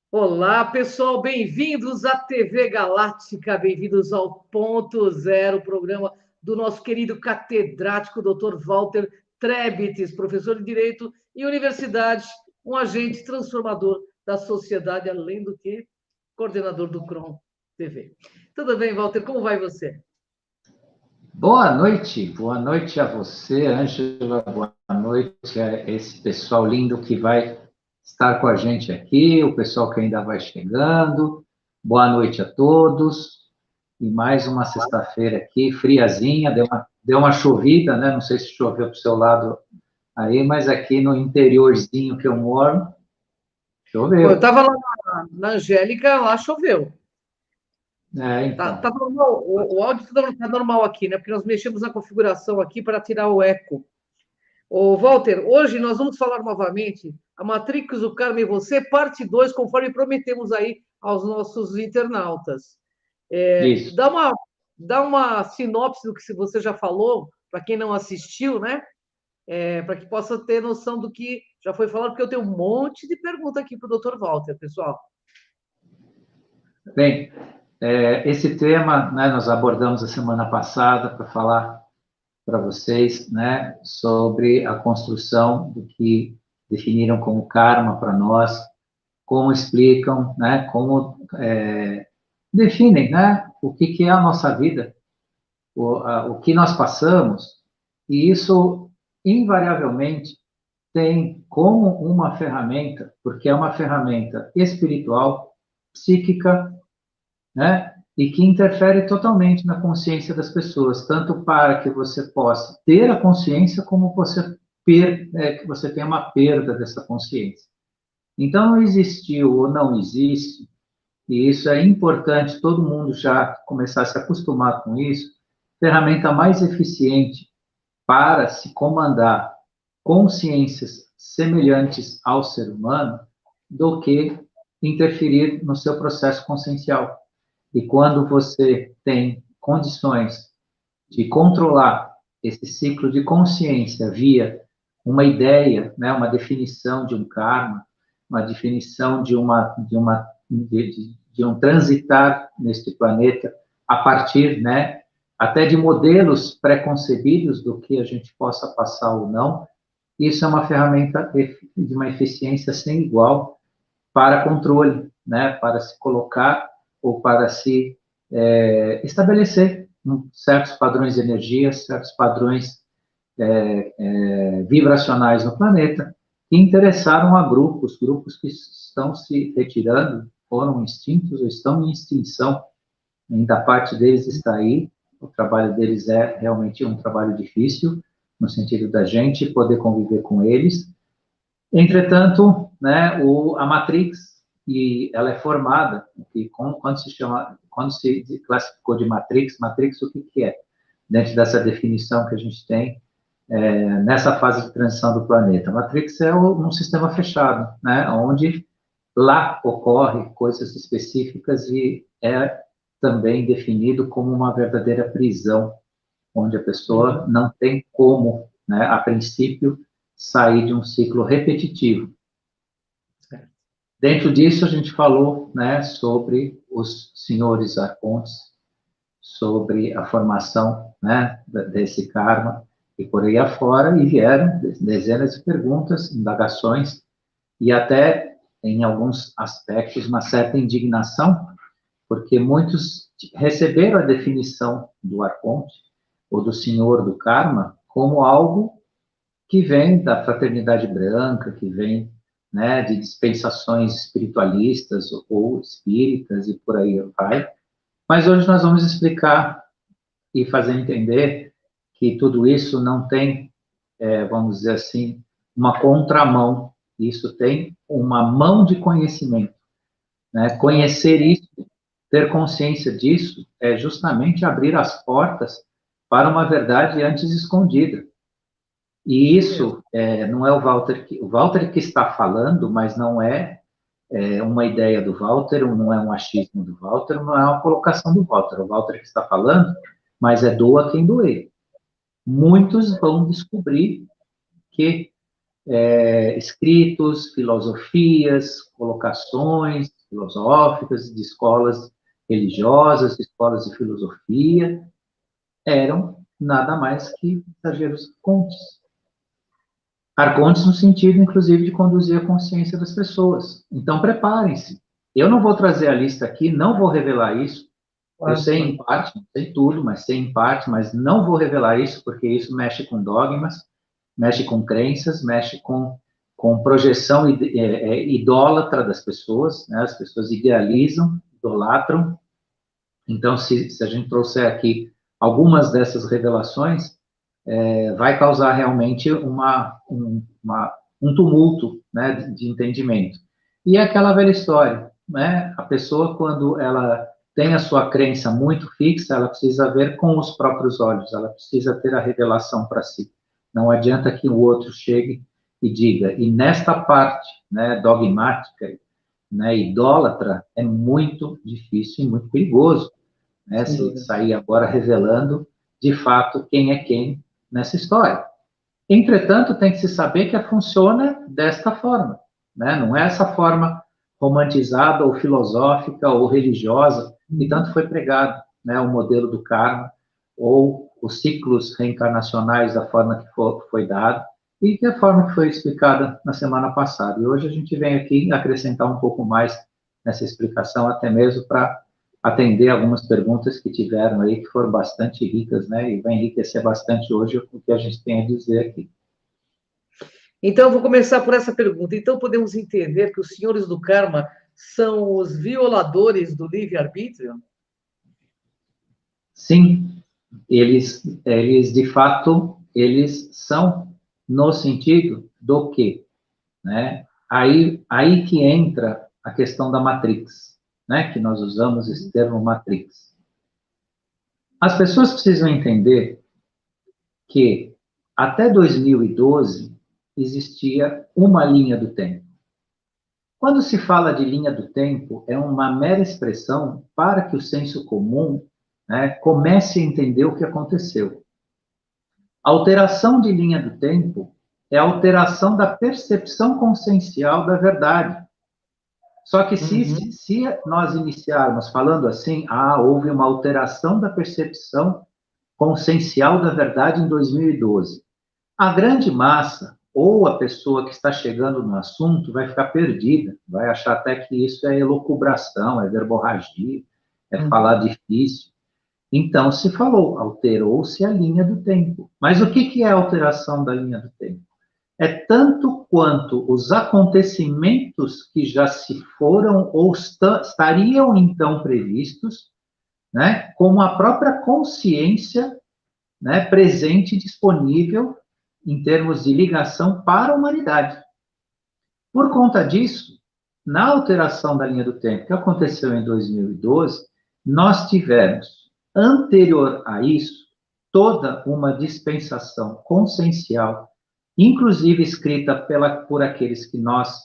Olá, pessoal, bem-vindos à TV Galáctica, bem-vindos ao Ponto Zero, programa do nosso querido catedrático Dr. Walter Trebites, professor de Direito e Universidade, um agente transformador da sociedade, além do que coordenador do CROM TV. Tudo bem, Walter? Como vai você? Boa noite a você, Ângela, boa noite a esse pessoal lindo que vai estar com a gente aqui, o pessoal que ainda vai chegando, boa noite a todos, e mais uma sexta-feira aqui, friazinha, deu uma chovida, né? Não sei se choveu para o seu lado aí, mas aqui no interiorzinho que eu moro, Bom, eu choveu. estava lá na Angélica, lá choveu. Tá Então, normal, o áudio está normal aqui, né? Porque nós mexemos na configuração aqui para tirar o eco. Ô, Walter, hoje nós vamos falar novamente a Matrix, o Karma e você, parte 2, conforme prometemos aí aos nossos internautas. isso. Dá uma sinopse do que você já falou, para quem não assistiu, né? Para que possa ter noção do que já foi falado, porque eu tenho um monte de pergunta aqui para o Dr. Walter, pessoal. Bem, esse tema, né, nós abordamos a semana passada para falar para vocês, né, sobre a construção do que definiram como karma para nós, como explicam, né, como definem, né, o que é a nossa vida, o que nós passamos, e isso invariavelmente tem como uma ferramenta, porque é uma ferramenta espiritual, psíquica, né? E que interfere totalmente na consciência das pessoas, tanto para que você possa ter a consciência, como que você tenha uma perda dessa consciência. Então, não existiu ou não existe, e isso é importante todo mundo já começar a se acostumar com isso, ferramenta mais eficiente para se comandar consciências semelhantes ao ser humano do que interferir no seu processo consciencial. E quando você tem condições de controlar esse ciclo de consciência via uma ideia, né, uma definição de um karma, uma definição de um transitar neste planeta a partir, né, até de modelos pré-concebidos do que a gente possa passar ou não, isso é uma ferramenta de uma eficiência sem igual para controle, né, para se colocar ou para se estabelecer certos padrões de energia, certos padrões vibracionais no planeta, que interessaram a grupos que estão se retirando, foram extintos ou estão em extinção, ainda parte deles está aí, o trabalho deles é realmente um trabalho difícil, no sentido da gente poder conviver com eles. Entretanto, né, a Matrix, e ela é formada, quando se classificou de Matrix, Matrix o que que é? Dentro dessa definição que a gente tem nessa fase de transição do planeta. Matrix é um sistema fechado, né, onde lá ocorre coisas específicas e é também definido como uma verdadeira prisão, onde a pessoa Uhum. não tem como, né, a princípio, sair de um ciclo repetitivo. Certo. Dentro disso, a gente falou, né, sobre os senhores arcontes, sobre a formação, né, desse karma e por aí afora, e vieram dezenas de perguntas, indagações, e até, em alguns aspectos, uma certa indignação, porque muitos receberam a definição do arconte, ou do senhor do karma, como algo que vem da fraternidade branca, que vem, né, de dispensações espiritualistas ou espíritas e por aí vai. Mas hoje nós vamos explicar e fazer entender que tudo isso não tem, vamos dizer assim, uma contramão. Isso tem uma mão de conhecimento, né? Conhecer isso, ter consciência disso, é justamente abrir as portas para uma verdade antes escondida. E Isso mesmo. isso não é o Walter que está falando, mas não uma ideia do Walter, não é um achismo do Walter, não é uma colocação do Walter. O Walter que está falando, mas é doa quem doer. Muitos vão descobrir que escritos, filosofias, colocações, filosóficas, de escolas religiosas, de escolas de filosofia, eram nada mais que mensageiros arcontes. Arcontes no sentido, inclusive, de conduzir a consciência das pessoas. Então, preparem-se. Eu não vou trazer a lista aqui, não vou revelar isso. Eu sei em parte, não sei tudo, mas sei em parte, mas não vou revelar isso, porque isso mexe com dogmas, mexe com crenças, mexe com projeção idólatra das pessoas, né? As pessoas idealizam, idolatram. Então, se a gente trouxer aqui algumas dessas revelações, vai causar realmente um tumulto, né, de entendimento. E é aquela velha história, né? A pessoa, quando ela tem a sua crença muito fixa, ela precisa ver com os próprios olhos, ela precisa ter a revelação para si. Não adianta que o outro chegue e diga. E nesta parte, né, dogmática, né, idólatra, é muito difícil e muito perigoso, né, se sair agora revelando, de fato, quem é quem nessa história. Entretanto, tem que se saber que funciona desta forma, né? Não é essa forma romantizada ou filosófica ou religiosa que tanto foi pregado, né? O modelo do karma ou os ciclos reencarnacionais da forma que foi dado e da forma que foi explicada na semana passada. E hoje a gente vem aqui acrescentar um pouco mais nessa explicação, até mesmo para atender algumas perguntas que tiveram aí, que foram bastante ricas, né? E vai enriquecer bastante hoje o que a gente tem a dizer aqui. Então, eu vou começar por essa pergunta. Então, podemos entender que os senhores do karma são os violadores do livre-arbítrio? Sim, eles de fato, eles são no sentido do que, né? Aí que entra a questão da Matrix, né? Que nós usamos esse termo Matrix. As pessoas precisam entender que até 2012 existia uma linha do tempo. Quando se fala de linha do tempo, é uma mera expressão para que o senso comum, né, comece a entender o que aconteceu. A alteração de linha do tempo é a alteração da percepção consciencial da verdade. Só que se nós iniciarmos falando assim, houve uma alteração da percepção consciencial da verdade em 2012. A grande massa, ou a pessoa que está chegando no assunto, vai ficar perdida, vai achar até que isso é elucubração, é verborragia, é falar difícil. Então, se falou, alterou-se a linha do tempo. Mas o que é a alteração da linha do tempo? É tanto quanto os acontecimentos que já se foram ou estariam então previstos, né, como a própria consciência, né, presente e disponível em termos de ligação para a humanidade. Por conta disso, na alteração da linha do tempo que aconteceu em 2012, nós tivemos, anterior a isso, toda uma dispensação consciencial, inclusive escrita por aqueles que nós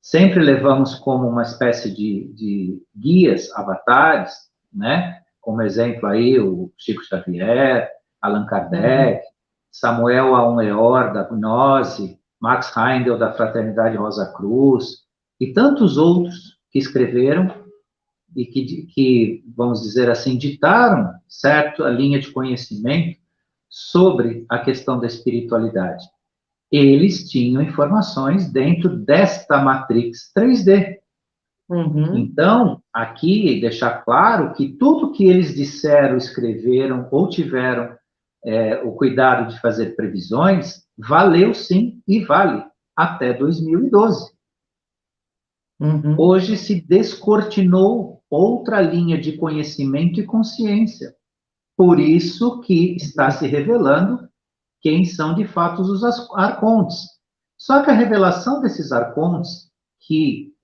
sempre levamos como uma espécie de guias, avatares, né? Como exemplo aí o Chico Xavier, Allan Kardec, Samuel Aun-Weor, da Gnose, Max Heindel, da Fraternidade Rosa Cruz, e tantos outros que escreveram e que, vamos dizer assim, ditaram, certo, a linha de conhecimento sobre a questão da espiritualidade. Eles tinham informações dentro desta matrix 3D. Então, aqui, deixar claro que tudo que eles disseram, escreveram ou tiveram o cuidado de fazer previsões, valeu sim e vale até 2012. Hoje se descortinou outra linha de conhecimento e consciência. Por isso que está se revelando quem são de fato os arcontes. Só que a revelação desses arcontes, que,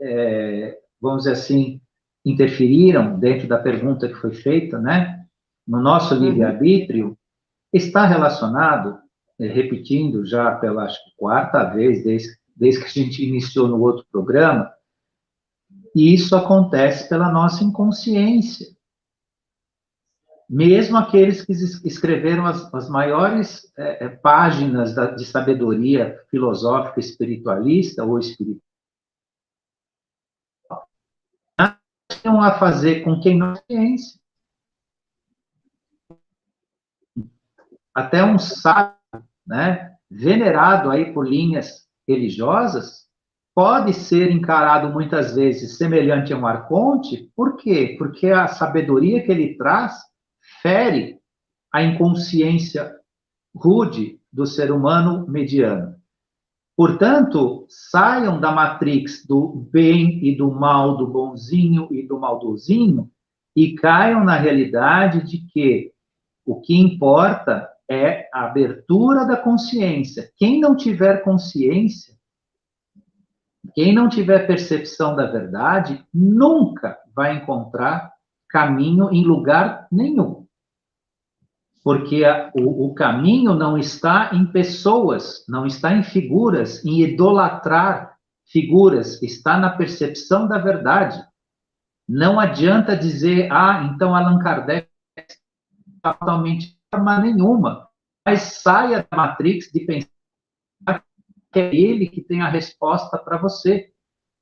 vamos dizer assim, interferiram dentro da pergunta que foi feita, né, no nosso livre-arbítrio, está relacionado, repetindo já pela acho, quarta vez, desde que a gente iniciou no outro programa, e isso acontece pela nossa inconsciência. Mesmo aqueles que escreveram as maiores páginas de sabedoria filosófica espiritualista ou espiritual, tenham a fazer com quem não tem ciência. Até um sábio, né, venerado aí por linhas religiosas, pode ser encarado muitas vezes semelhante a um arconte. Por quê? Porque a sabedoria que ele traz fere a inconsciência rude do ser humano mediano. Portanto, saiam da matrix do bem e do mal, do bonzinho e do maldozinho, e caiam na realidade de que o que importa é a abertura da consciência. Quem não tiver consciência, quem não tiver percepção da verdade, nunca vai encontrar caminho em lugar nenhum. Porque o caminho não está em pessoas, não está em figuras, em idolatrar figuras, está na percepção da verdade. Não adianta dizer, então Allan Kardec está totalmente de forma nenhuma, mas saia da matrix de pensar que é ele que tem a resposta para você.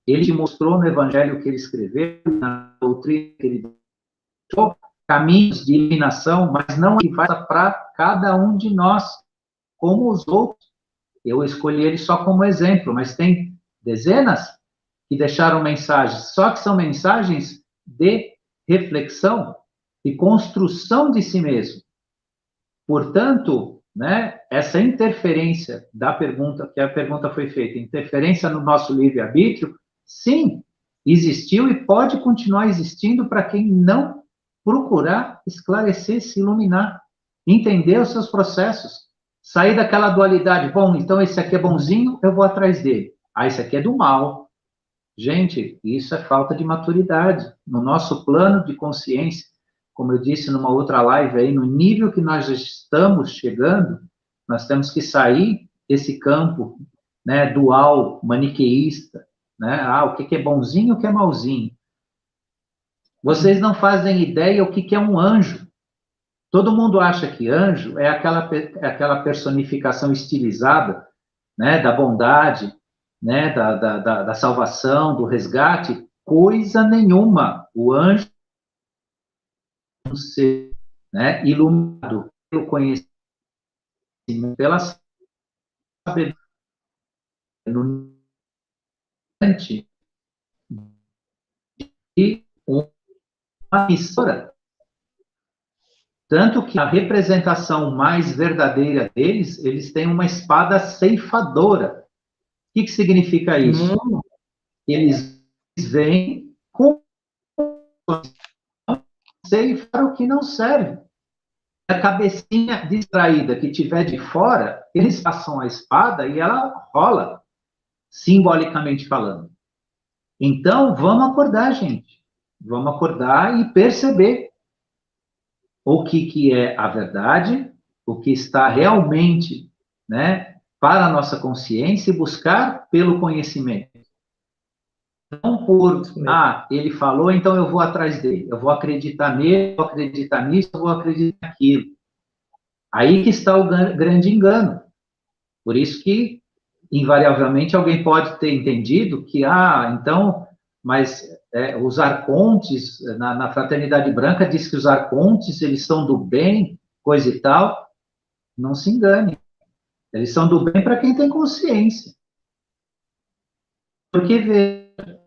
Ele te mostrou no evangelho que ele escreveu, na doutrina que ele deixou, caminhos de iluminação, mas não que vai para cada um de nós, como os outros. Eu escolhi ele só como exemplo, mas tem dezenas que deixaram mensagens, só que são mensagens de reflexão e construção de si mesmo. Portanto, né, essa interferência da pergunta, que a pergunta foi feita, interferência no nosso livre-arbítrio, sim, existiu e pode continuar existindo para quem não procurar esclarecer, se iluminar, entender os seus processos, sair daquela dualidade. Bom, então esse aqui é bonzinho, eu vou atrás dele. Esse aqui é do mal. Gente, isso é falta de maturidade. No nosso plano de consciência, como eu disse numa outra live aí, no nível que nós já estamos chegando, nós temos que sair desse campo, né, dual, maniqueísta, né? O que é bonzinho, o que é malzinho. Vocês não fazem ideia o que é um anjo. Todo mundo acha que anjo é aquela personificação estilizada, né, da bondade, né, da salvação, do resgate. Coisa nenhuma. O anjo é um ser, né, iluminado pelo conhecimento, pela sabedoria, e uma emissora. Tanto que a representação mais verdadeira deles, eles têm uma espada ceifadora. O que significa isso? Eles vêm com ceifar o que não serve. A cabecinha distraída que tiver de fora, eles passam a espada e ela rola, simbolicamente falando. Então, vamos acordar, gente. Vamos acordar e perceber o que é a verdade, o que está realmente, né, para a nossa consciência e buscar pelo conhecimento. Não por, ele falou, então eu vou atrás dele, eu vou acreditar nele, eu vou acreditar nisso, eu vou acreditar naquilo. Aí que está o grande engano. Por isso que, invariavelmente, alguém pode ter entendido que, então, mas os arcontes, na Fraternidade Branca, diz que os arcontes, eles são do bem, coisa e tal. Não se engane. Eles são do bem para quem tem consciência. Porque veja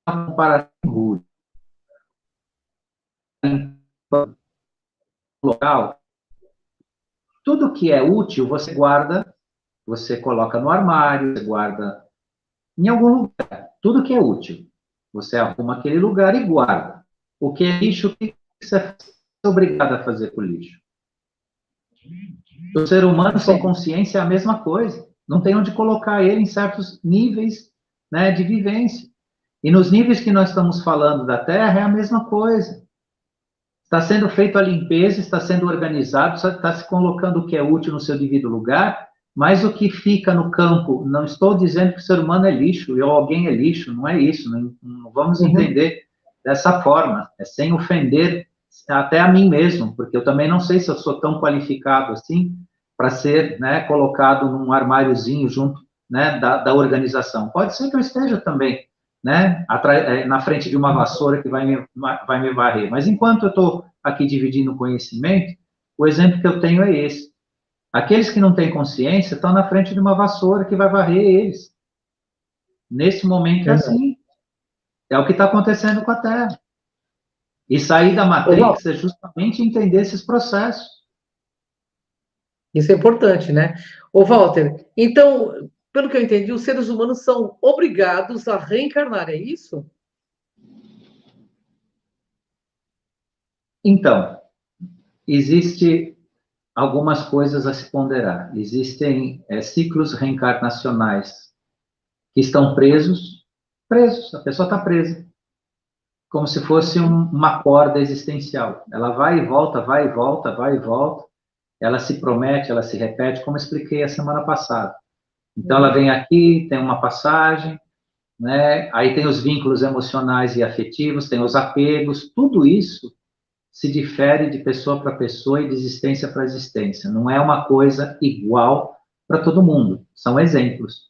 uma comparação rude. Local, tudo que é útil, você guarda, você coloca no armário, você guarda em algum lugar. Tudo que é útil, você arruma aquele lugar e guarda. O que é lixo, o que você é obrigado a fazer com o lixo? O ser humano sem consciência é a mesma coisa. Não tem onde colocar ele em certos níveis, né, de vivência. E nos níveis que nós estamos falando da Terra, é a mesma coisa. Está sendo feita a limpeza, está sendo organizado, está se colocando o que é útil no seu devido lugar, mas o que fica no campo, não estou dizendo que o ser humano é lixo, ou alguém é lixo, não é isso, não vamos entender dessa forma, é sem ofender até a mim mesmo, porque eu também não sei se eu sou tão qualificado assim para ser, né, colocado num armáriozinho junto, né, da organização. Pode ser que eu esteja também, né, na frente de uma vassoura que vai me varrer. Mas enquanto eu estou aqui dividindo o conhecimento, o exemplo que eu tenho é esse. Aqueles que não têm consciência estão na frente de uma vassoura que vai varrer eles. Nesse momento é assim. É o que está acontecendo com a Terra. E sair da Matrix é justamente entender esses processos. Isso é importante, né? Ô, Walter, então, pelo que eu entendi, os seres humanos são obrigados a reencarnar, é isso? Então, existe algumas coisas a se ponderar. Existem ciclos reencarnacionais que estão presos, a pessoa está presa, como se fosse uma corda existencial. Ela vai e volta, vai e volta, vai e volta, ela se promete, ela se repete, como eu expliquei a semana passada. Então, ela vem aqui, tem uma passagem, né? Aí tem os vínculos emocionais e afetivos, tem os apegos, tudo isso se difere de pessoa para pessoa e de existência para existência. Não é uma coisa igual para todo mundo, são exemplos.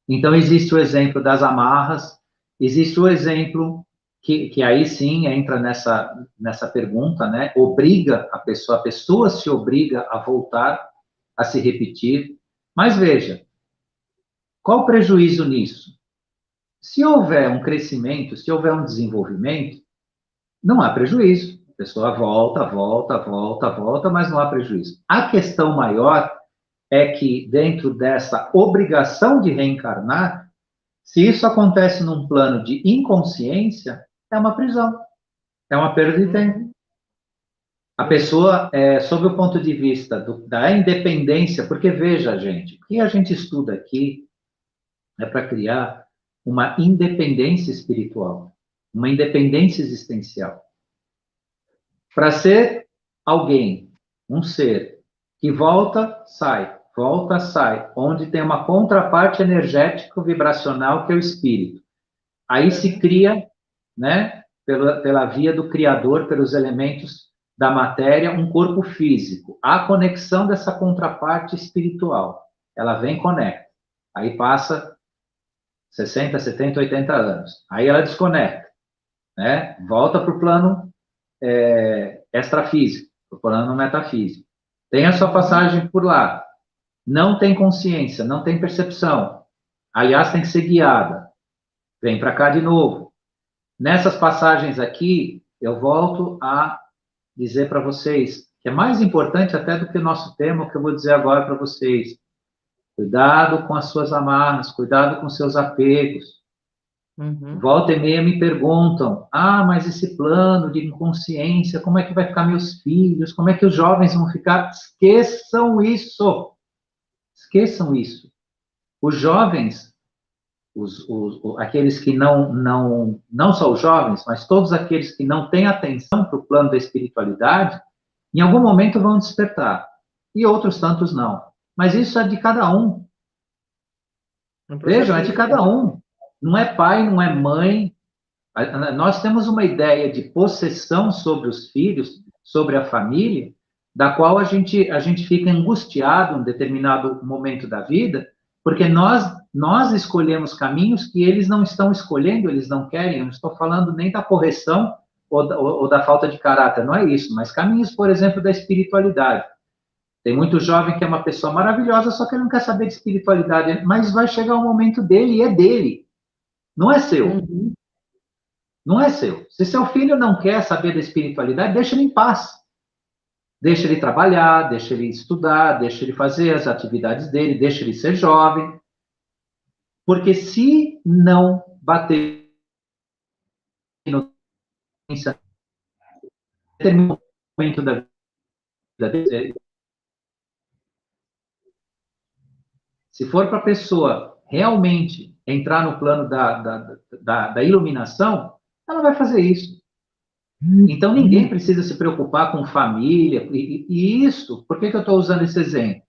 Então, existe o exemplo das amarras, existe o exemplo que aí sim entra nessa pergunta, né? Obriga a pessoa se obriga a voltar a se repetir. Mas veja, qual o prejuízo nisso? Se houver um crescimento, se houver um desenvolvimento, não há prejuízo. A pessoa volta, volta, volta, volta, mas não há prejuízo. A questão maior é que, dentro dessa obrigação de reencarnar, se isso acontece num plano de inconsciência, é uma prisão, é uma perda de tempo. A pessoa, sob o ponto de vista da independência, porque veja, gente, o que a gente estuda aqui é para criar uma independência espiritual, uma independência existencial. Para ser alguém, um ser, que volta, sai, onde tem uma contraparte energética vibracional que é o espírito. Aí se cria, né, pela via do Criador, pelos elementos da matéria, um corpo físico. A conexão dessa contraparte espiritual. Ela vem e conecta. Aí passa 60, 70, 80 anos. Aí ela desconecta, né? Volta para o plano extrafísico, para o plano metafísico. Tem a sua passagem por lá. Não tem consciência, não tem percepção. Aliás, tem que ser guiada. Vem para cá de novo. Nessas passagens aqui, eu volto a dizer para vocês que é mais importante até do que o nosso tema, o que eu vou dizer agora para vocês. Cuidado com as suas amarras, cuidado com seus apegos. Volta e meia me perguntam, mas esse plano de inconsciência, como é que vai ficar meus filhos? Como é que os jovens vão ficar? Esqueçam isso. Esqueçam isso. Os jovens, aqueles que não só os jovens, mas todos aqueles que não têm atenção para o plano da espiritualidade, em algum momento vão despertar. E outros tantos não. Mas isso é de cada um. Vejam, é de cada um. Não é pai, não é mãe. Nós temos uma ideia de possessão sobre os filhos, sobre a família, da qual a gente fica angustiado em um determinado momento da vida, porque nós escolhemos caminhos que eles não estão escolhendo, eles não querem. Eu não estou falando nem da correção ou da falta de caráter, não é isso, mas caminhos, por exemplo, da espiritualidade. Tem muito jovem que é uma pessoa maravilhosa, só que ele não quer saber de espiritualidade, mas vai chegar o momento dele e é dele, não é seu. Não é seu. Se seu filho não quer saber da espiritualidade, deixa ele em paz. Deixa ele trabalhar, deixa ele estudar, deixa ele fazer as atividades dele, deixa ele ser jovem. Porque se não bater no momento da vida dele, se for para a pessoa realmente entrar no plano da iluminação, ela vai fazer isso. Então, ninguém precisa se preocupar com família. E isso, por que eu estou usando esse exemplo?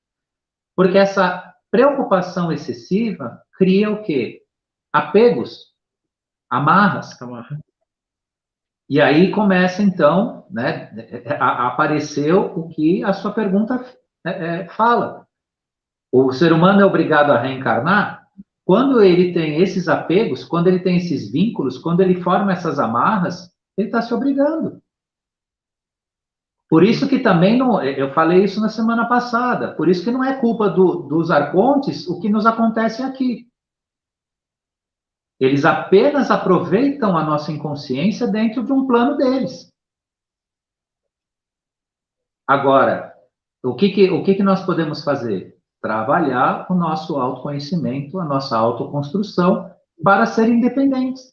Porque essa preocupação excessiva cria o quê? Apegos, amarras. E aí começa, então, né, a aparecer o que a sua pergunta fala. O ser humano é obrigado a reencarnar? quando ele tem esses apegos, quando ele tem esses vínculos, quando ele forma essas amarras, ele está se obrigando. Por isso que também, não, eu falei isso na semana passada, por isso que não é culpa dos arcontes o que nos acontece aqui. Eles apenas aproveitam a nossa inconsciência dentro de um plano deles. Agora, o que nós podemos fazer? Trabalhar o nosso autoconhecimento, a nossa autoconstrução para ser independentes.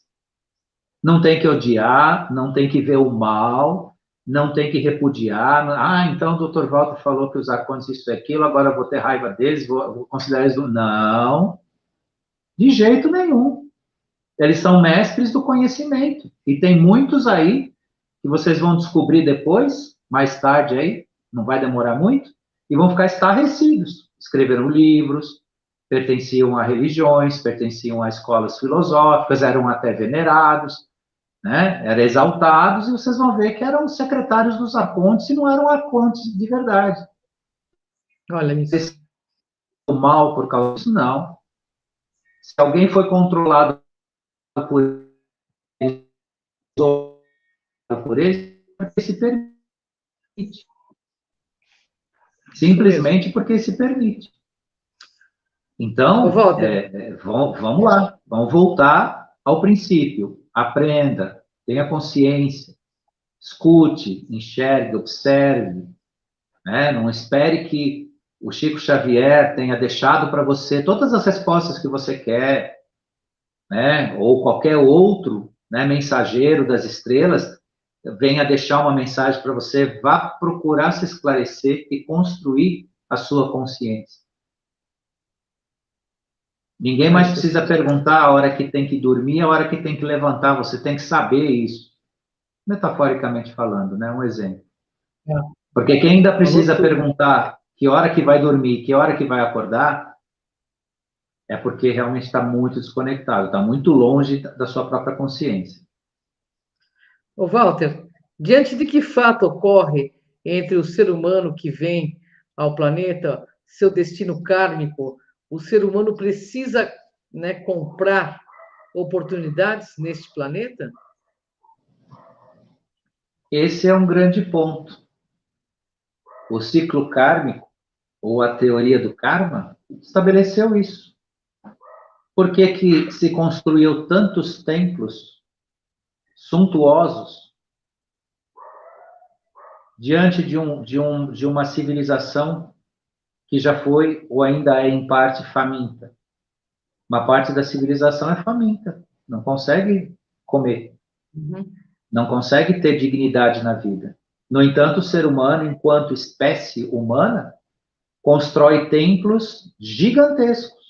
Não tem que odiar, não tem que ver o mal, não tem que repudiar. Ah, então o Dr. Walter falou que os arcontes isso e aquilo, agora eu vou ter raiva deles, vou considerar eles... Não, de jeito nenhum. Eles são mestres do conhecimento. E tem muitos aí que vocês vão descobrir depois, mais tarde aí, não vai demorar muito, e vão ficar estarrecidos. Escreveram livros, pertenciam a religiões, pertenciam a escolas filosóficas, eram até venerados, né? Eram exaltados, e vocês vão ver que eram secretários dos arcontes e não eram arcontes de verdade. Olha isso. O mal por causa disso, não. Se alguém foi controlado por eles, porque se permite. Simplesmente porque se permite. Então, vamos lá, vamos voltar ao princípio. Aprenda, tenha consciência, escute, enxergue, observe, né? Não espere que o Chico Xavier tenha deixado para você todas as respostas que você quer, né? Ou qualquer outro, né, mensageiro das estrelas venha deixar uma mensagem para você. Vá procurar se esclarecer e construir a sua consciência. Ninguém mais precisa perguntar a hora que tem que dormir, a hora que tem que levantar. Você tem que saber isso. Metaforicamente falando, né? Um exemplo. Porque quem ainda precisa perguntar que hora que vai dormir, que hora que vai acordar, é porque realmente está muito desconectado, está muito longe da sua própria consciência. Ô, Walter, diante de que fato ocorre entre o ser humano que vem ao planeta, seu destino kármico, o ser humano precisa, né, comprar oportunidades neste planeta? Esse é um grande ponto. O ciclo kármico, ou a teoria do karma, estabeleceu isso. Por que que se construiu tantos templos suntuosos diante de uma civilização que já foi ou ainda é em parte faminta? Uma parte da civilização é faminta, não consegue comer, não consegue ter dignidade na vida. No entanto, o ser humano, enquanto espécie humana, constrói templos gigantescos.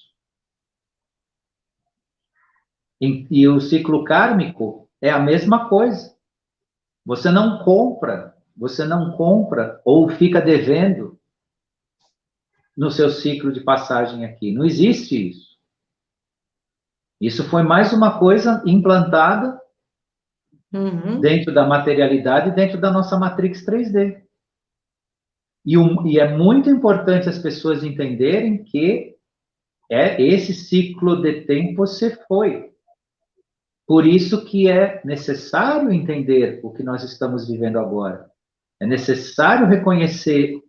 E o ciclo kármico é a mesma coisa. Você não compra ou fica devendo no seu ciclo de passagem aqui. Não existe isso. Isso foi mais uma coisa implantada dentro da materialidade, dentro da nossa Matrix 3D. E é muito importante as pessoas entenderem que esse ciclo de tempo se foi. Por isso que é necessário entender o que nós estamos vivendo agora. É necessário reconhecer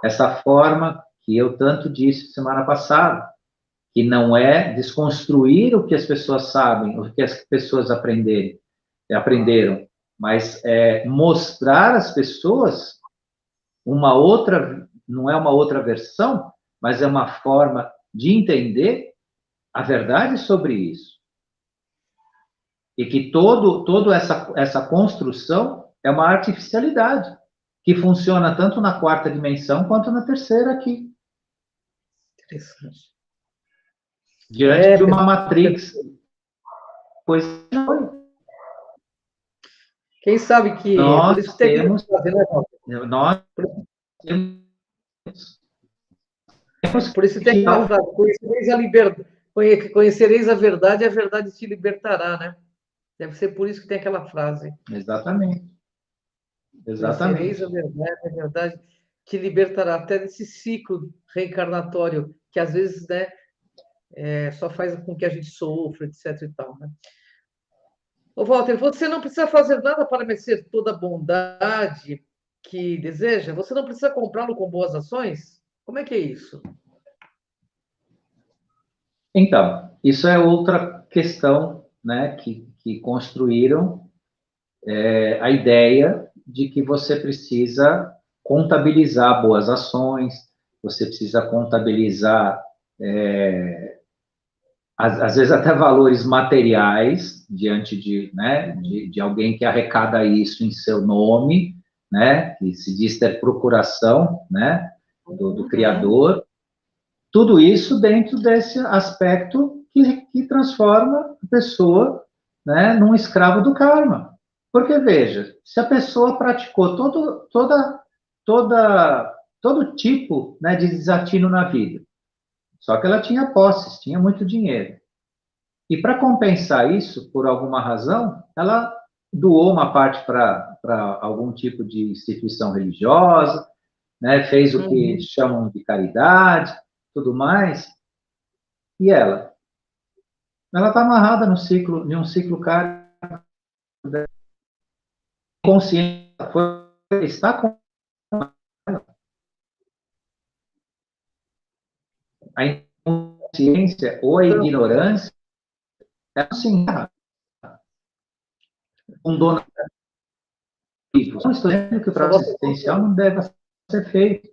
essa forma que eu tanto disse semana passada, que não é desconstruir o que as pessoas sabem, o que as pessoas aprenderam, mas é mostrar às pessoas uma outra, não é uma outra versão, mas é uma forma de entender a verdade sobre isso. E que toda essa construção é uma artificialidade, que funciona tanto na quarta dimensão quanto na terceira aqui. Interessante. Diante de uma matrix. Pois não. Quem sabe que Nós por isso tem temos, que fazer, né, nós temos por isso tem aquela frase, conhecereis a verdade e a verdade te libertará, né? Deve ser por isso que tem aquela frase. Exatamente. Conhecereis a verdade te libertará, até desse ciclo reencarnatório, que às vezes, né, só faz com que a gente sofra, etc e tal, né? Ô, Walter, você não precisa fazer nada para merecer toda a bondade que deseja? Você não precisa comprá-lo com boas ações? Como é que é isso? Então, isso é outra questão, né, que construíram a ideia de que você precisa contabilizar boas ações, você precisa contabilizar, às vezes até valores materiais, diante de alguém que arrecada isso em seu nome, né, que se diz ter procuração, né, do criador, tudo isso dentro desse aspecto que transforma a pessoa, né, num escravo do karma. Porque, veja, se a pessoa praticou todo tipo, né, de desatino na vida, só que ela tinha posses, tinha muito dinheiro. E para compensar isso, por alguma razão, ela doou uma parte para algum tipo de instituição religiosa, né, fez o que Uhum. chamam de caridade, tudo mais, e ela está amarrada no ciclo, em um ciclo kármico, consciente, está com a inconsciência ou a Então, ignorância, é assim, um dono. Não estou dizendo que o só trabalho você assistencial consegue. não deve ser feito.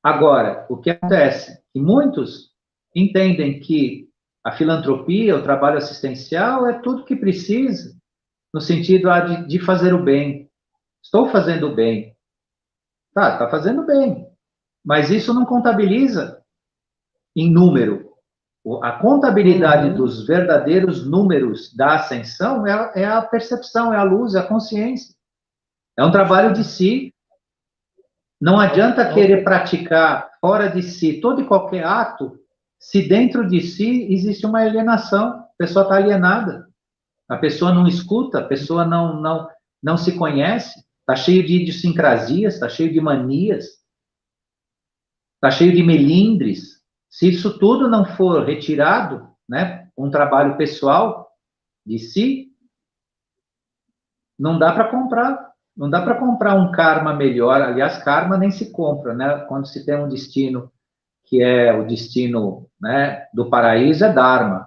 Agora, o que acontece? Que muitos entendem que a filantropia, o trabalho assistencial, é tudo que precisa, no sentido de fazer o bem. Estou fazendo o bem. Tá, está fazendo bem. Mas isso não contabiliza em número. A contabilidade Uhum. dos verdadeiros números da ascensão é a percepção, é a luz, é a consciência. É um trabalho de si. Não adianta querer Ok. praticar fora de si todo e qualquer ato, se dentro de si existe uma alienação. A pessoa está alienada. A pessoa não escuta, a pessoa não se conhece, está cheio de idiosincrasias, está cheio de manias, está cheio de melindres. Se isso tudo não for retirado, né, um trabalho pessoal de si, não dá para comprar. Não dá para comprar um karma melhor. Aliás, karma nem se compra, né? Quando se tem um destino que é o destino, né, do paraíso, é dharma.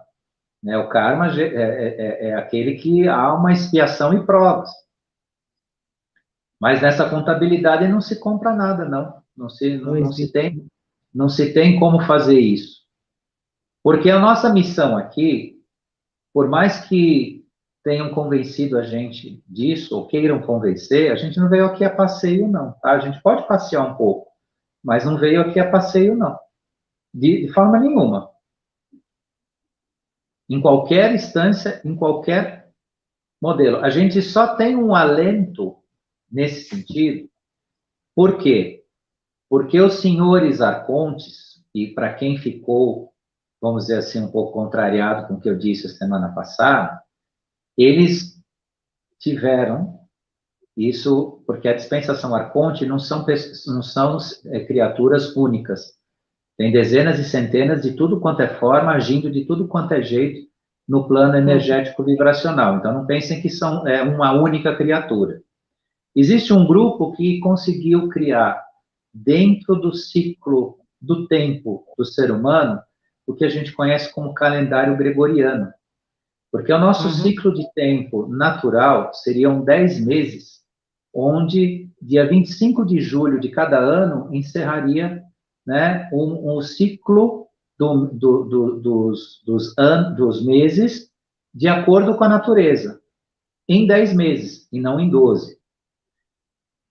Né? O karma é aquele que há uma expiação e provas. Mas nessa contabilidade não se compra nada, não. Não existe. Não se tem como fazer isso. Porque a nossa missão aqui, por mais que tenham convencido a gente disso, ou queiram convencer, a gente não veio aqui a passeio, não. Tá? A gente pode passear um pouco, mas não veio aqui a passeio, não. De forma nenhuma. Em qualquer instância, em qualquer modelo. A gente só tem um alento nesse sentido. Por quê? Porque os senhores arcontes, e para quem ficou, vamos dizer assim, um pouco contrariado com o que eu disse a semana passada, eles tiveram isso, porque a dispensação arconte não são criaturas únicas. Tem dezenas e centenas de tudo quanto é forma, agindo de tudo quanto é jeito no plano energético vibracional. Então, não pensem que são uma única criatura. Existe um grupo que conseguiu criar, dentro do ciclo do tempo do ser humano, o que a gente conhece como calendário gregoriano. Porque o nosso Uhum. ciclo de tempo natural seriam 10 meses, onde dia 25 de julho de cada ano encerraria, né, um ciclo dos meses de acordo com a natureza, em 10 meses, e não em 12.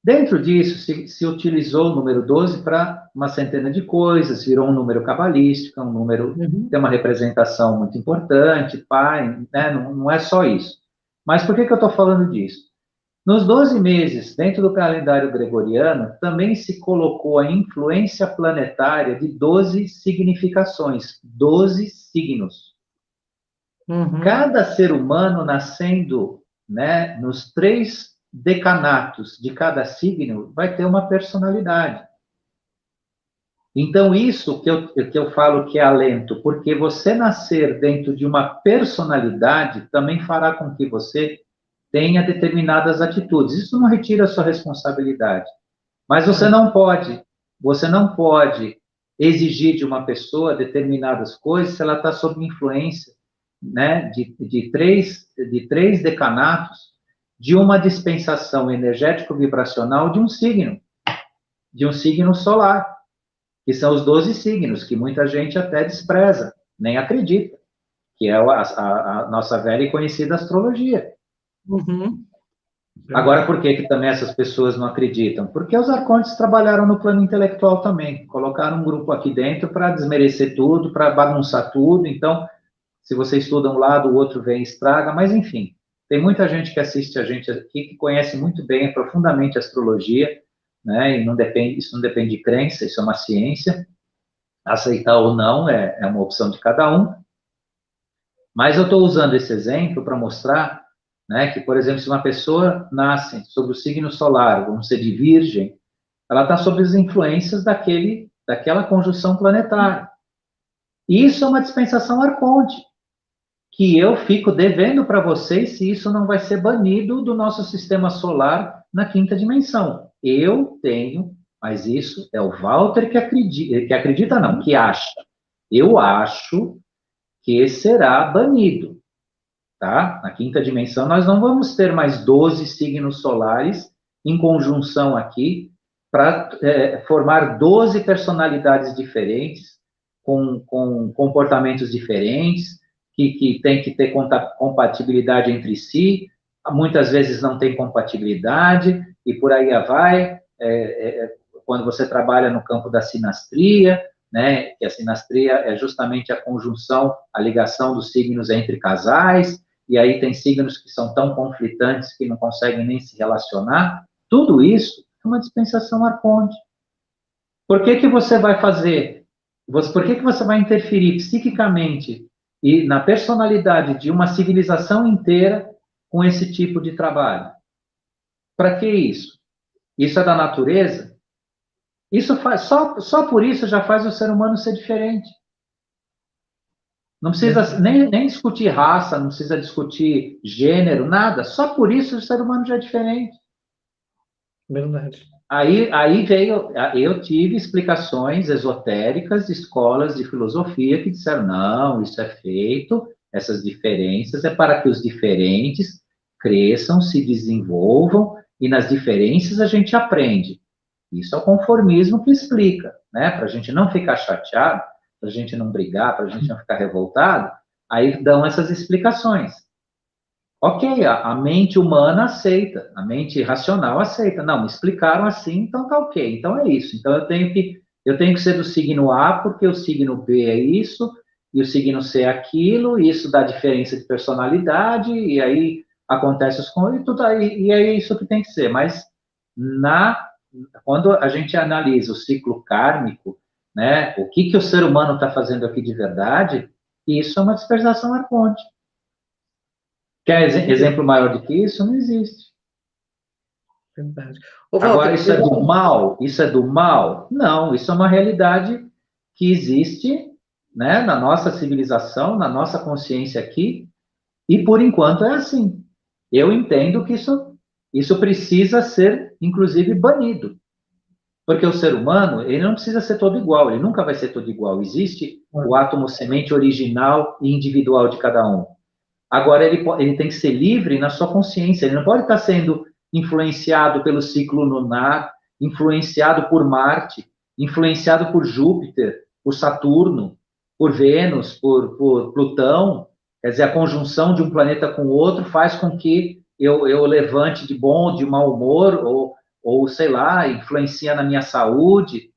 Dentro disso, se utilizou o número 12 para uma centena de coisas, virou um número cabalístico, um número Uhum. tem uma representação muito importante, pai, né? Não é só isso. Mas por que eu estou falando disso? Nos 12 meses, dentro do calendário gregoriano, também se colocou a influência planetária de 12 significações, 12 signos. Uhum. Cada ser humano nascendo, né, nos 3 decanatos de cada signo vai ter uma personalidade. Então, isso que eu falo que é alento, porque você nascer dentro de uma personalidade também fará com que você tenha determinadas atitudes. Isso não retira a sua responsabilidade. Mas você não pode exigir de uma pessoa determinadas coisas se ela está sob influência, né, de três decanatos de uma dispensação energético-vibracional de um signo solar, que são os 12 signos, que muita gente até despreza, nem acredita, que é a nossa velha e conhecida astrologia. Uhum. Agora, por que também essas pessoas não acreditam? Porque os arcontes trabalharam no plano intelectual também, colocaram um grupo aqui dentro para desmerecer tudo, para bagunçar tudo. Então, se você estuda um lado, o outro vem e estraga, mas enfim, tem muita gente que assiste a gente aqui que conhece muito bem, profundamente a astrologia, né? E isso não depende de crença, isso é uma ciência. Aceitar ou não é uma opção de cada um. Mas eu estou usando esse exemplo para mostrar, né, que, por exemplo, se uma pessoa nasce sob o signo solar, vamos dizer, de Virgem, ela está sob as influências daquela conjunção planetária. E isso é uma dispensação arconte, que eu fico devendo para vocês se isso não vai ser banido do nosso sistema solar na quinta dimensão. Eu tenho, mas isso é o Walter que acredita não, que acha. Eu acho que será banido, tá? Na quinta dimensão, nós não vamos ter mais 12 signos solares em conjunção aqui para formar 12 personalidades diferentes, com comportamentos diferentes, que tem que ter compatibilidade entre si, muitas vezes não tem compatibilidade, e por aí vai, quando você trabalha no campo da sinastria, né, que a sinastria é justamente a conjunção, a ligação dos signos entre casais, e aí tem signos que são tão conflitantes que não conseguem nem se relacionar. Tudo isso é uma dispensação arconte. Por que você vai fazer? Por que você vai interferir psiquicamente e na personalidade de uma civilização inteira com esse tipo de trabalho? Para que isso? Isso é da natureza? Isso faz, só por isso já faz o ser humano ser diferente. Não precisa nem discutir raça, não precisa discutir gênero, nada. Só por isso o ser humano já é diferente. Verdade. Aí veio, eu tive explicações esotéricas de escolas de filosofia que disseram, não, isso é feito, essas diferenças é para que os diferentes cresçam, se desenvolvam, e nas diferenças a gente aprende. Isso é o conformismo que explica, né? Para a gente não ficar chateado, para a gente não brigar, para a gente não ficar revoltado, aí dão essas explicações. Ok, a mente humana aceita, a mente racional aceita. Não, me explicaram assim, então tá ok. Então é isso. Então eu tenho que ser do signo A porque o signo B é isso e o signo C é aquilo. E isso dá diferença de personalidade e aí acontece e tudo aí e é isso que tem que ser. Mas quando a gente analisa o ciclo kármico, né, o que o ser humano está fazendo aqui de verdade, isso é uma dispersação arconte. Quer exemplo maior do que isso? Não existe. Verdade. Agora, isso é do mal? Isso é do mal? Não, isso é uma realidade que existe, né, na nossa civilização, na nossa consciência aqui, e por enquanto é assim. Eu entendo que isso precisa ser, inclusive, banido. Porque o ser humano, ele não precisa ser todo igual, ele nunca vai ser todo igual. Existe o átomo semente original e individual de cada um. Agora, ele tem que ser livre na sua consciência, ele não pode estar sendo influenciado pelo ciclo lunar, influenciado por Marte, influenciado por Júpiter, por Saturno, por Vênus, por Plutão. Quer dizer, a conjunção de um planeta com o outro faz com que eu levante de bom, de mau humor, ou sei lá, influencia na minha saúde,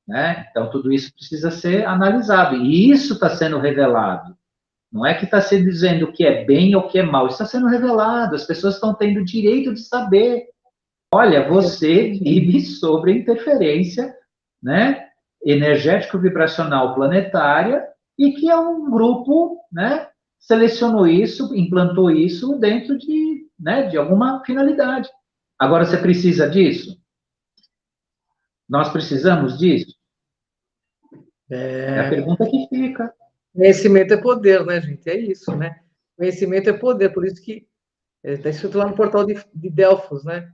né? Então, tudo isso precisa ser analisado, e isso está sendo revelado. Não é que está se dizendo o que é bem ou o que é mal, isso está sendo revelado, as pessoas estão tendo o direito de saber. Olha, você vive sobre a interferência, né, energético-vibracional planetária, e que é um grupo, né, selecionou isso, implantou isso dentro de alguma finalidade. Agora, você precisa disso? Nós precisamos disso? É a pergunta que fica. Conhecimento é poder, né, gente? É isso, né? Conhecimento é poder, por isso que está escrito lá no portal de Delfos, né?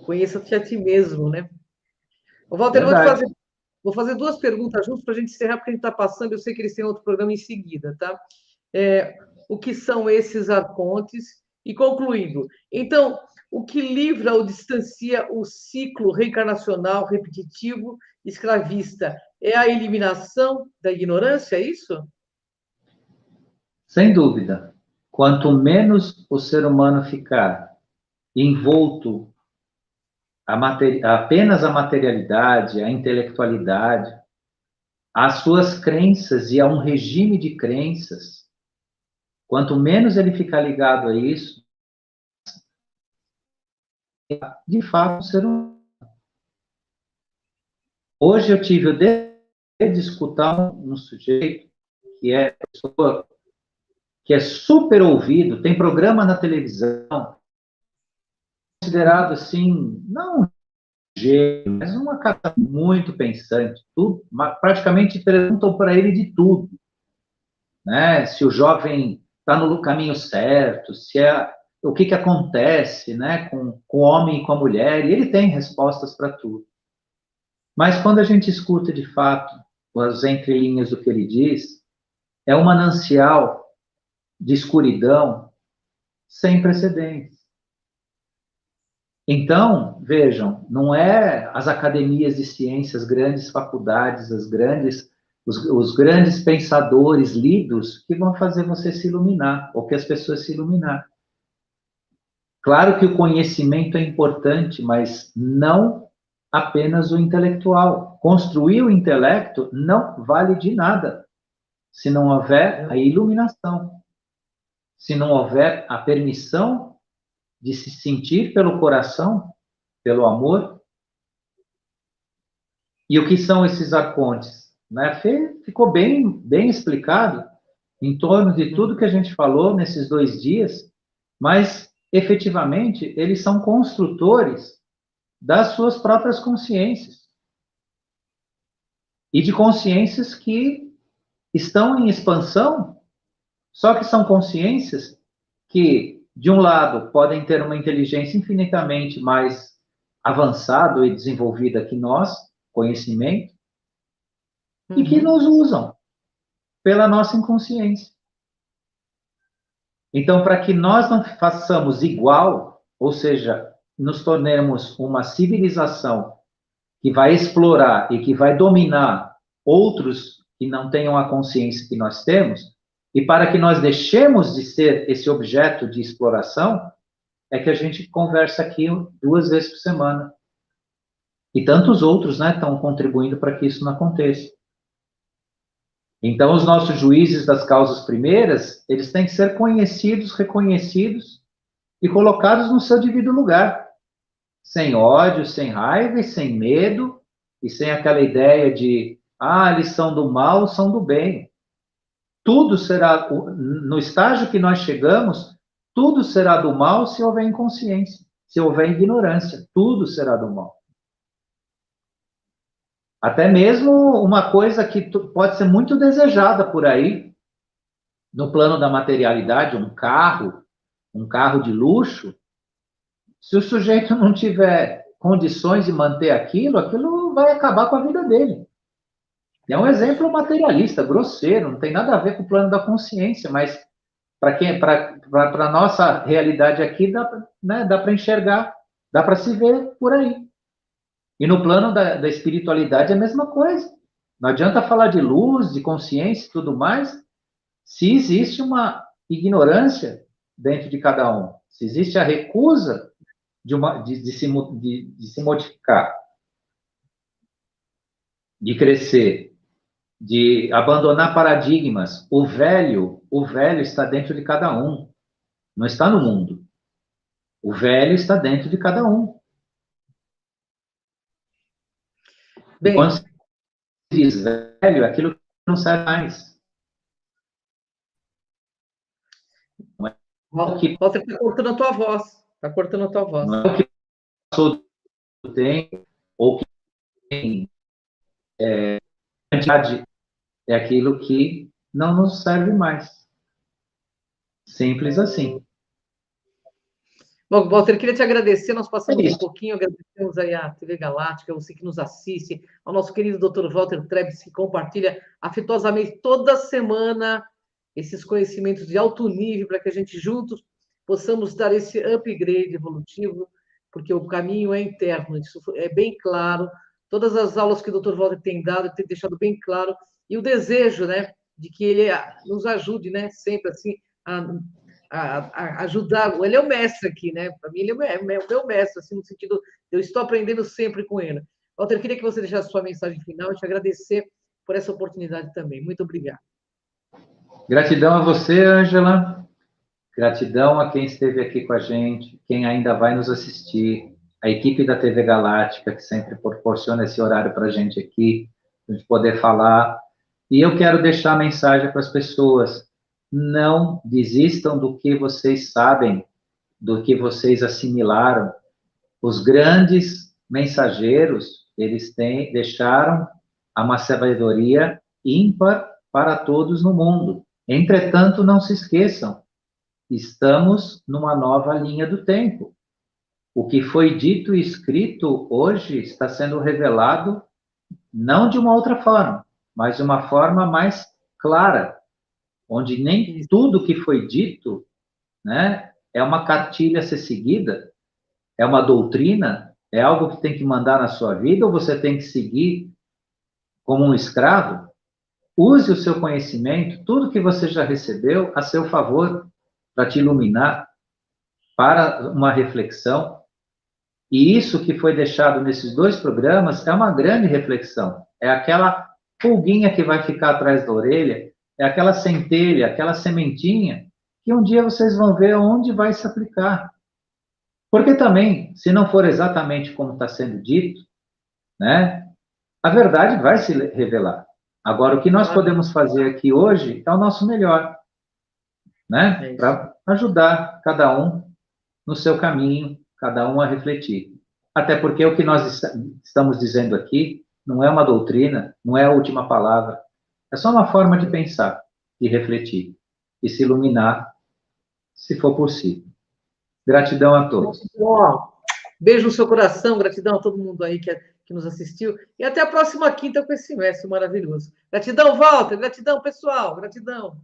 Conheça-te a ti mesmo, né? Ô, Walter, Verdade. vou fazer duas perguntas juntos para a gente encerrar, porque a gente está passando, eu sei que eles têm outro programa em seguida, tá? O que são esses arcontes? E concluindo, então, o que livra ou distancia o ciclo reencarnacional repetitivo escravista é a eliminação da ignorância, é isso? Sem dúvida. Quanto menos o ser humano ficar envolto apenas a materialidade, a intelectualidade, às suas crenças e a um regime de crenças, quanto menos ele ficar ligado a isso, de fato, o ser humano. Hoje eu tive o dever de escutar um sujeito que é super ouvido, tem programa na televisão, considerado assim, não um gênio, mas uma cara muito pensante, tudo, praticamente perguntam para ele de tudo, né? Se o jovem está no caminho certo, o que acontece, né, com o homem e com a mulher, e ele tem respostas para tudo. Mas quando a gente escuta de fato as entrelinhas do que ele diz, é um manancial de escuridão sem precedentes. Então, vejam, não é as academias de ciências, grandes faculdades, os grandes pensadores lidos que vão fazer você se iluminar, ou que as pessoas se iluminar. Claro que o conhecimento é importante, mas não apenas o intelectual. Construir o intelecto não vale de nada se não houver a iluminação, se não houver a permissão de se sentir pelo coração, pelo amor. E o que são esses arcontes? Né? Ficou bem explicado em torno de tudo que a gente falou nesses 2 dias, mas efetivamente eles são construtores das suas próprias consciências e de consciências que estão em expansão, só que são consciências que, de um lado, podem ter uma inteligência infinitamente mais avançada e desenvolvida que nós, conhecimento, e que nos usam pela nossa inconsciência. Então, para que nós não façamos igual, ou seja, nos tornemos uma civilização que vai explorar e que vai dominar outros que não tenham a consciência que nós temos, e para que nós deixemos de ser esse objeto de exploração, é que a gente conversa aqui 2 vezes por semana. E tantos outros, né, estão contribuindo para que isso não aconteça. Então, os nossos juízes das causas primeiras, eles têm que ser conhecidos, reconhecidos e colocados no seu devido lugar. Sem ódio, sem raiva e sem medo, e sem aquela ideia de, eles são do mal, são do bem. Tudo será, no estágio que nós chegamos, tudo será do mal se houver inconsciência, se houver ignorância, tudo será do mal. Até mesmo uma coisa que pode ser muito desejada por aí, no plano da materialidade, um carro de luxo, se o sujeito não tiver condições de manter aquilo vai acabar com a vida dele. É um exemplo materialista, grosseiro, não tem nada a ver com o plano da consciência, mas para a nossa realidade aqui, dá para enxergar, dá para se ver por aí. E no plano da espiritualidade é a mesma coisa. Não adianta falar de luz, de consciência e tudo mais, se existe uma ignorância dentro de cada um, se existe a recusa de se modificar, de crescer, de abandonar paradigmas. O velho está dentro de cada um, não está no mundo. O velho está dentro de cada um. Bem, quando se diz velho, aquilo que não serve mais. Walter, está cortando a tua voz. Está cortando a tua voz. Não é o que passou do tempo, ou que tem quantidade é aquilo que não nos serve mais. Simples assim. Bom, Walter, queria te agradecer, nós passamos um isso. pouquinho, agradecemos aí à TV Galáctica, você que nos assiste, ao nosso querido Dr. Walter Trebes, que compartilha afetuosamente toda semana esses conhecimentos de alto nível, para que a gente juntos possamos dar esse upgrade evolutivo, porque o caminho é interno, isso é bem claro. Todas as aulas que o Dr. Walter tem dado, tem deixado bem claro, e o desejo, né, de que ele nos ajude, né, sempre assim, a ajudar. Ele é o mestre aqui, né? Para mim, ele é o meu mestre, assim, no sentido, eu estou aprendendo sempre com ele. Walter, queria que você deixasse sua mensagem final e te agradecer por essa oportunidade também. Muito obrigado. Gratidão a você, Ângela. Gratidão a quem esteve aqui com a gente, quem ainda vai nos assistir, a equipe da TV Galáctica, que sempre proporciona esse horário para a gente aqui, para a gente poder falar. E eu quero deixar a mensagem para as pessoas: não desistam do que vocês sabem, do que vocês assimilaram. Os grandes mensageiros, eles deixaram uma sabedoria ímpar para todos no mundo. Entretanto, não se esqueçam, estamos numa nova linha do tempo. O que foi dito e escrito hoje está sendo revelado não de uma outra forma, mas de uma forma mais clara, onde nem tudo que foi dito, né, é uma cartilha a ser seguida, é uma doutrina, é algo que tem que mandar na sua vida ou você tem que seguir como um escravo. Use o seu conhecimento, tudo que você já recebeu, a seu favor, para te iluminar, para uma reflexão. E isso que foi deixado nesses 2 programas é uma grande reflexão. É aquela pulguinha que vai ficar atrás da orelha, é aquela centelha, aquela sementinha, que um dia vocês vão ver onde vai se aplicar. Porque também, se não for exatamente como está sendo dito, né, a verdade vai se revelar. Agora, o que nós podemos fazer aqui hoje é o nosso melhor, né, para ajudar cada um no seu caminho, cada um a refletir. Até porque o que nós estamos dizendo aqui não é uma doutrina, não é a última palavra, é só uma forma de pensar, de refletir e se iluminar, se for possível. Gratidão a todos. Beijo no seu coração, gratidão a todo mundo aí que nos assistiu. E até a próxima quinta com esse mestre maravilhoso. Gratidão, Walter. Gratidão, pessoal. Gratidão.